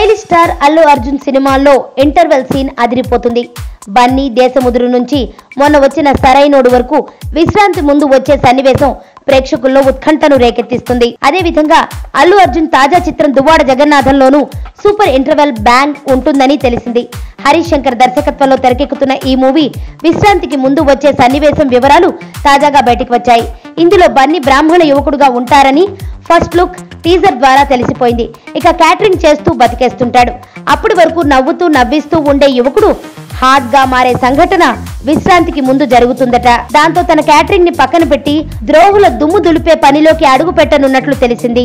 Stylish star Allu Arjun సినిమాల్లో interval scene అదిరిపోతుంది. బన్నీ, దేశముదురు నుంచి మొన్న వచ్చిన సరైనోడు వరకు విశ్రాంతి ముందు వచ్చే సన్నివేశం ప్రేక్షకుల్లో ఉత్కంఠను రేకెత్తిస్తుంది. అదే విధంగా అల్లు అర్జున్ తాజా చిత్రం దువ్వాడ జగన్నాథంలోనూ సూపర్ ఇంటర్వెల్ బ్యాంగ్ ఉంటుందని తెలిసింది. హరీష్ శంకర్ దర్శకత్వంలో తెరకెక్కుతున్న ఈ మూవీ విశ్రాంతికి ముందు వచ్చే సన్నివేశం వివరాలు తాజాగా బయటకు వచ్చాయి. ఇందులో బన్నీ బ్రాహ్మణ యువకుడుగా ఉంటారని ఫస్ట్ లుక్ టీజర్ ద్వారా తెలిసిపోయింది. ఇక క్యాటరింగ్ చేస్తూ బతికేస్తుంటాడు. అప్పటి వరకు నవ్వుతూ నవ్విస్తూ ఉండే యువకుడు హాట్ గా మారే సంఘటన విశ్రాంతికి ముందు జరుగుతుందట. దాంతో తన క్యాటరింగ్ ని పక్కన పెట్టి ద్రోహుల దుమ్ము దులిపే పనిలోకి అడుగు పెట్టనున్నట్లు తెలిసింది.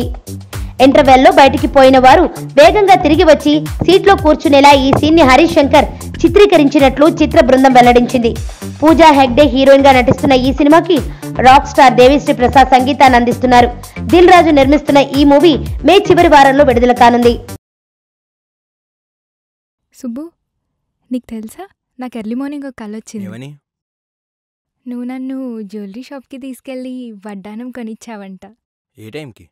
ఇంటర్వెల్లో బయటికి పోయిన వారు వేగంగా తిరిగి వచ్చి సీట్లో కూర్చునేలా ఈ సీన్ ని హరీష్ శంకర్ చిత్రీకరించినట్లు చిత్ర బృందం వెల్లడించింది. పూజా హెగ్డే హీరోయిన్ గా నటిస్తున్న ఈ సినిమాకి రాక్ స్టార్ దేవిశ్రీ ప్రసాద్ సంగీతాన్ని అందిస్తున్నారు. దిల్ రాజు నిర్మిస్తున్న ఈ మూవీ మే చివరి వారంలో విడుదల కానుంది. సుబ్బు, నీకు తెలుసా, నాకు ఎర్లీ మార్నింగ్ ఒక కల వచ్చింది. నువ్వు నన్ను జ్యువెలరీ షాప్కి తీసుకెళ్ళి వడ్డానం కొనిచ్చావంట. ఏ టైంకి?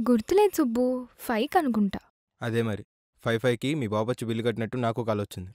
గుర్తులేదు సుబ్బు, 5 అనుకుంటా. అదే మరి 5కి మీ బాబు వచ్చి బిల్లు కట్టినట్టు నాకు కాల్ వచ్చింది.